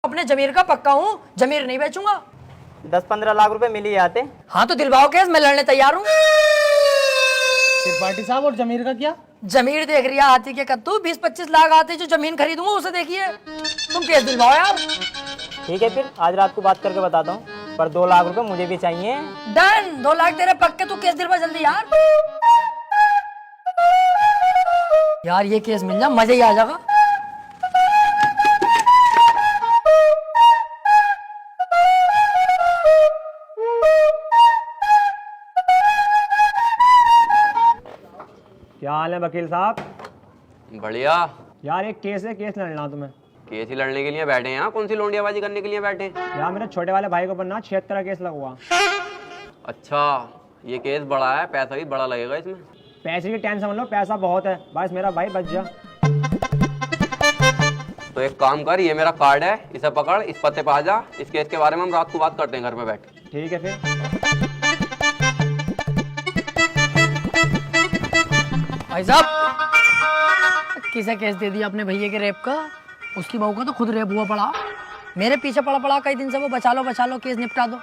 अपने जमीर का पक्का हूँ, जमीर नहीं बेचूंगा। 10-15 लाख रुपए मिल ही आते। हाँ तो दिलवाओ केस, मैं लड़ने तैयार हूँ। त्रिपाठी साहब और जमीर का क्या? जमीर देख रही है हाथी के कद्दू, 20-25 लाख आते जो जमीन खरीदूंगा उसे देखिए। तुम केस दिलवाओ यार। ठीक है फिर आज रात को बात करके बताता हूँ, पर 2 लाख रुपए मुझे भी चाहिए। डन, 2 लाख तेरे पक्के, तू केस दिलवा जल्दी यार। यार ये केस मिल जा, मजा ही आ जाएगा। क्या हाल है वकील साहब? बढ़िया। यार एक केस है, केस लड़ना तुम्हें। केस ही लड़ने के लिए बैठे हैं यहाँ, कौन सी लोंडियाबाजी करने के लिए बैठे हैं? यार मेरे छोटे वाले भाई को बनना 76 का केस लगा। अच्छा, ये केस बड़ा है, पैसा भी बड़ा लगेगा इसमें। पैसे की टेंशन समझ लो, पैसा बहुत है, बस मेरा भाई बच जा। तो एक काम कर, ये मेरा कार्ड है, इसे पकड़, इस पते पे आ जा। इस केस के बारे में हम रात को बात करते हैं घर पे बैठ के। ठीक है फिर। भाई साहब, किसे केस दे दिया अपने भैया के रेप का? उसकी बहू का तो खुद रेप हुआ पड़ा, मेरे पीछे पड़ा पड़ा कई दिन से वो। बचा लो केस निपटा दो।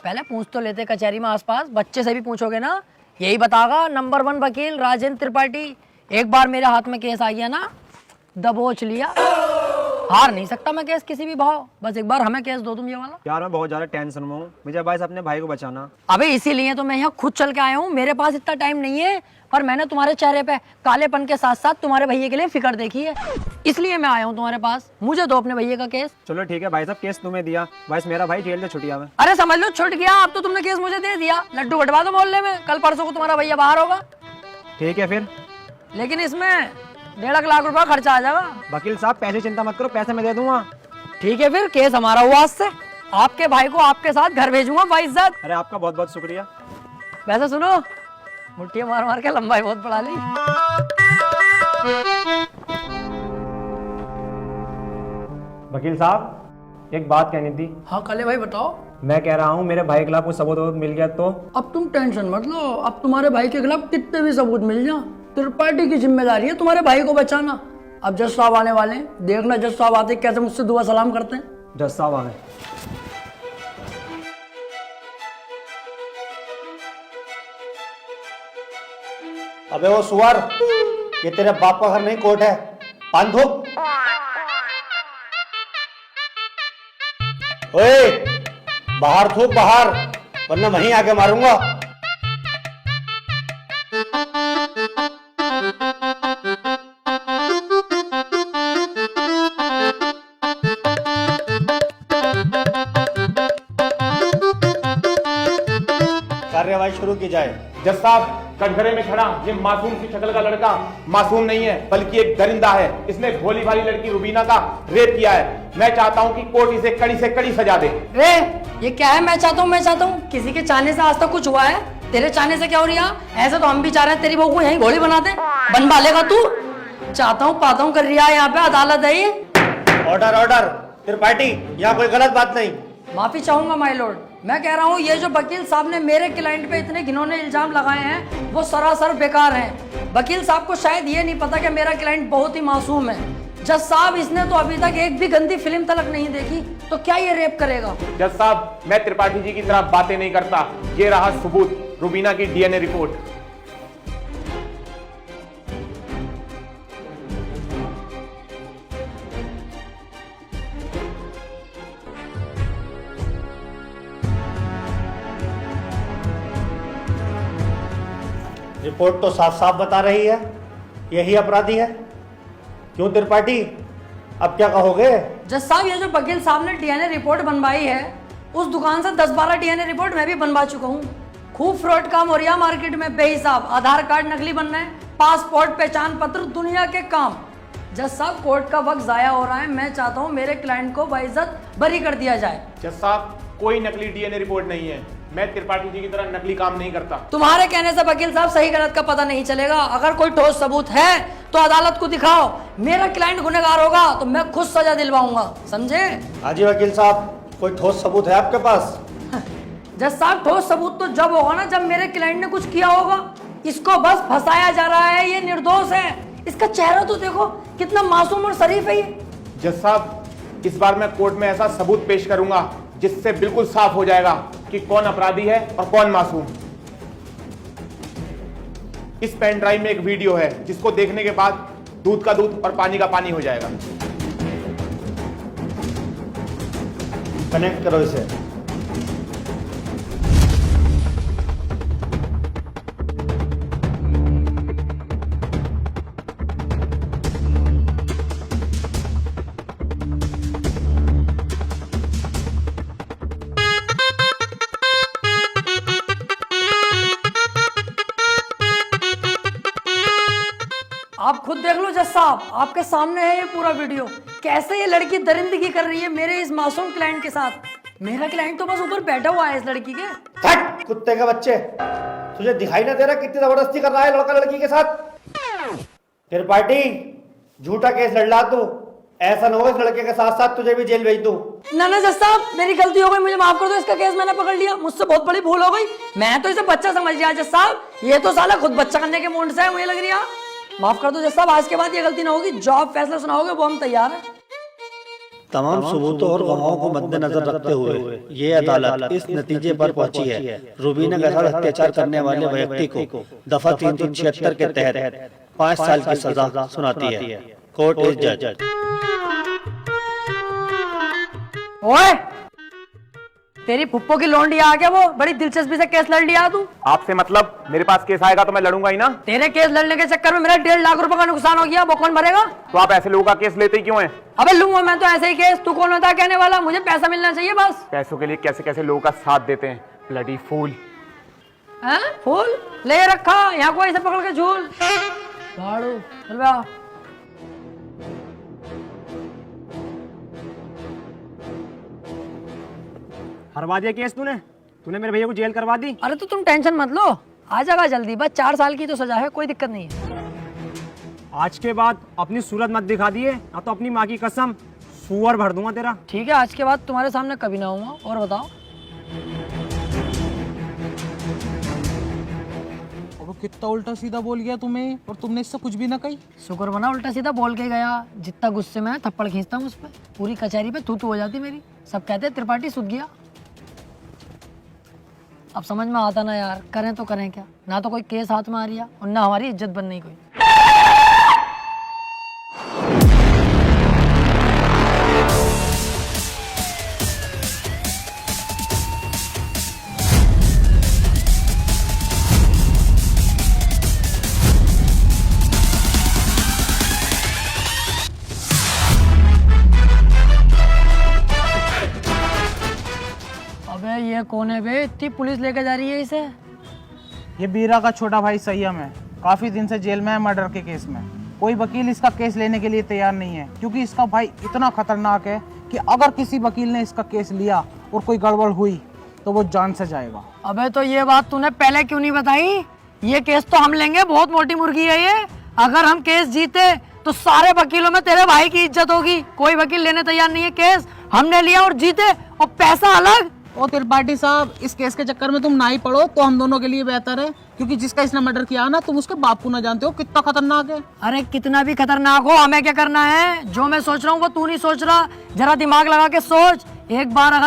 पहले पूछ तो लेते कचहरी में आसपास, बच्चे से भी पूछोगे ना, यही बतागा नंबर 1 वकील राजेंद्र त्रिपाठी। एक बार मेरे हाथ में केस आ गया ना, दबोच लिया। हार नहीं सकता मैं केस किसी भी भाव, बस एक बार हमें केस दो तुम ये वाला। यार मैं बहुत ज्यादा टेंशन में हूँ, मुझे बस अपने भाई को बचाना। अबे इसीलिए तो मैं यहाँ खुद चल के आया हूँ। मेरे पास इतना टाइम नहीं है, पर मैंने तुम्हारे चेहरे पे कालेपन के साथ साथ तुम्हारे भैया के लिए फिक्र देखी है, इसलिए मैं आया हूँ तुम्हारे पास। मुझे दो अपने भैया का केस। चलो ठीक है भाई साहब, केस तुम्हें दिया, बस मेरा भाई जेल से छुटिया में। अरे समझ लो छुट गया, अब तो तुमने केस मुझे दे दिया। लड्डू बटवा दो मोहल्ले में, कल परसों को तुम्हारा भैया बाहर होगा। ठीक है फिर। लेकिन इसमें 1.5 लाख रुपया खर्चा आ जाएगा। वकील साहब पैसे चिंता मत करो, पैसे मैं दे दूंगा। ठीक है फिर, केस हमारा हुआ आज से। आपके भाई को आपके साथ घर भेजूंगा बाइज्जत। अरे आपका बहुत बहुत शुक्रिया। वैसे सुनो, मुट्ठी मार मार के लंबाई बहुत बढ़ा ली। वकील साहब एक बात कहनी थी। हाँ कले भाई बताओ। मैं कह रहा हूँ मेरे भाई के खिलाफ कुछ सबूत मिल गया तो? अब तुम टेंशन मत लो, अब तुम्हारे भाई के खिलाफ कितने भी सबूत मिल जाए, त्रिपाठी की जिम्मेदारी है तुम्हारे भाई को बचाना। अब जज साहब आने वाले हैं, देखना जज साहब आते कैसे मुझसे दुआ सलाम करते हैं। जज साहब आ गए। अबे वो सुअर, ये तेरे बाप का घर नहीं कोर्ट है। पान थूक। ओए बाहर थूक बाहर, वरना वहीं आके मारूंगा। कार्यवाही शुरू की जाए। जज साहब, कटघरे में खड़ा ये मासूम सी शक्ल का लड़का मासूम नहीं है, बल्कि एक दरिंदा है। इसने भोली भाली लड़की रुबीना का रेप किया है। मैं चाहता हूँ कि कोर्ट इसे कड़ी से कड़ी सजा दे। रे ये क्या है? मैं चाहता हूँ, किसी के चाहने से आज तक कुछ हुआ है? तेरे चाहने से क्या हो रही है? ऐसे तो हम भी चाह रहे हैं तेरी बहू को यहीं घोड़ी बना दे। बनवा लेगा तू? चाहता हूँ पाता हूँ कर रही है, यहाँ पे अदालत है ये। Order order. त्रिपाठी, यहाँ कोई गलत बात नहीं। माफी चाहूंगा माय लॉर्ड। मैं कह रहा हूँ ये जो वकील साहब ने मेरे क्लाइंट पे इतने घिनौने इल्जाम लगाए हैं वो सरासर बेकार हैं। वकील साहब को शायद ये नहीं पता कि मेरा क्लाइंट बहुत ही मासूम है। जज साहब इसने तो अभी तक एक भी गंदी फिल्म तलक नहीं देखी, तो क्या ये रेप करेगा? जज साहब, मैं त्रिपाठी जी की तरह बातें नहीं करता। ये रहा सबूत, रुबीना की डीएनए रिपोर्ट। रिपोर्ट तो साफ साफ बता रही है यही अपराधी है। क्यों त्रिपाठी, अब क्या कहोगे? जज साहब ये जो वकील साहब ने डीएनए रिपोर्ट बनवाई है, उस दुकान से 10-12 डीएनए रिपोर्ट मैं भी बनवा चुका हूँ। खूब फ्रॉड काम हो रहा है मार्केट में बेहिसाब। आधार कार्ड नकली बन रहे हैं, पासपोर्ट पहचान पत्र दुनिया के काम। जज साहब कोर्ट का वक्त जाया हो रहा है, मैं चाहता हूँ मेरे क्लाइंट को बाइज्जत बरी कर दिया जाए। जज साहब, कोई नकली डीएनए रिपोर्ट नहीं है। मैं त्रिपाठी जी की तरह नकली काम नहीं करता। तुम्हारे कहने से वकील साहब सही गलत का पता नहीं चलेगा। अगर कोई ठोस सबूत है तो अदालत को दिखाओ। मेरा क्लाइंट गुनहगार होगा तो मैं खुद सजा दिलवाऊंगा, समझे? हाँ जी वकील साहब, कोई ठोस सबूत है आपके पास? जज साहब ठोस सबूत तो जब होगा ना जब मेरे क्लाइंट ने कुछ किया होगा। इसको बस फंसाया जा रहा है, ये निर्दोष है। इसका चेहरा तो देखो कितना मासूम और शरीफ है ये। जज साहब, इस बार मैं कोर्ट में ऐसा सबूत पेश करूंगा जिससे बिल्कुल साफ हो जाएगा कि कौन अपराधी है और कौन मासूम। इस पेन ड्राइव में एक वीडियो है जिसको देखने के बाद दूध का दूध और पानी का पानी हो जाएगा। कनेक्ट करो इसे। आप खुद देख लो जज साहब, आपके सामने है ये पूरा वीडियो। कैसे ये लड़की दरिंदगी कर रही है मेरे इस मासूम क्लाइंट के साथ। मेरा क्लाइंट तो बस ऊपर बैठा हुआ है इस लड़की के। हट कुत्ते के बच्चे, तुझे दिखाई ना दे रहा कितनी जबरदस्ती कर रहा है लड़का लड़की के साथ। त्रिपाठी, झूठा केस लड़ तू, ऐसा ना हो इस लड़के के साथ साथ तुझे भी जेल भेज दूं। ना ना जज साहब, मेरी गलती हो गई, मुझे माफ कर दो। इसका केस मैंने पकड़ लिया, मुझसे बहुत बड़ी भूल हो गई। मैं तो इसे बच्चा समझ लिया जज साहब, ये तो साला खुद बच्चा करने के मूड से है, मुझे लग रही है। माफ कर दो जज साहब, आज के बाद ये गलती ना होगी। जो आप फैसला सुनाओगे वो हम तैयार हैं। तमाम सबूतों और गवाहों को मद्देनजर रखते हुए ये अदालत इस नतीजे पर पहुंची है, रुबीना के साथ अत्याचार करने वाले व्यक्ति को दफा 376 के तहत 5 साल की सजा सुनाती है। कोर्ट इज जज। ओए, तेरी फुप्पो की लौंडी आ गया, वो बड़ी दिलचस्पी से केस लड़ लिया तू। आपसे मतलब मेरे पास केस आएगा तो मैं लड़ूंगा ही ना। तेरे केस लड़ने के चक्कर में मेरा 1.5 लाख रुपए का नुकसान हो गया, वो कौन भरेगा? तो आप ऐसे लोगों का केस लेते ही क्यों हैं? अबे लूंगा मैं तो ऐसे ही केस, तू कौन होता है कहने वाला? मुझे पैसा मिलना चाहिए बस। पैसों के लिए कैसे कैसे लोगों का साथ देते हैं, ब्लडी फूल। हैं? फूल ले रखा यहाँ को ऐसे पकड़ के झूल झाड़ू। चल बे आ। हरवा दिया केस तूने मेरे भैया को जेल करवा दी। अरे तो तुम टेंशन मत लो, आ जाएगा जल्दी, बस 4 साल की तो सजा है, कोई दिक्कत नहीं है। आज के बाद अपनी सूरत मत दिखा दिए, ना तो अपनी माँ की कसम सुअर भर दूंगा तेरा। ठीक है, आज के बाद तुम्हारे सामने कभी ना आऊंगा। और बताओ। अब कितना उल्टा सीधा बोल गया तुम्हें, और तुमने इससे कुछ भी ना कही। शुक्र बना उल्टा सीधा बोल के गया, जितना गुस्से में है थप्पड़ खींचता हूँ उस पर, पूरी कचहरी पे थू हो जाती मेरी। सब कहते त्रिपाठी सुध गया। अब समझ में आता ना यार, करें तो करें क्या, ना तो कोई केस हाथ में आ रही है और ना हमारी इज्जत बन रही कोई। अबे ये कौन है बे, इतनी पुलिस लेके जा रही है इसे? ये बीरा का छोटा भाई संयम है, काफी दिन से जेल में है मर्डर के केस में। कोई वकील इसका केस लेने के लिए तैयार नहीं है, क्योंकि इसका भाई इतना खतरनाक है कि अगर किसी वकील ने इसका केस लिया और कोई गड़बड़ हुई तो वो जान से जाएगा। अबे तो ये बात तूने पहले क्यों नहीं बताई? ये केस तो हम लेंगे, बहुत मोटी मुर्गी है ये। अगर हम केस जीते तो सारे वकीलों में तेरे भाई की इज्जत होगी। कोई वकील लेने तैयार नहीं है केस, हमने लिया और जीते, और पैसा अलग। ओ त्रिपाठी साहब, इस केस के चक्कर में तुम ना ही पड़ो तो हम दोनों के लिए बेहतर है, क्योंकि जिसका इसने मर्डर किया ना, तुम उसके बाप को ना जानते हो कितना खतरनाक है। अरे कितना भी खतरनाक हो, हमें क्या करना है? जो मैं सोच रहा हूँ वो तू नहीं सोच रहा, जरा दिमाग लगा के सोच। एक बार अगर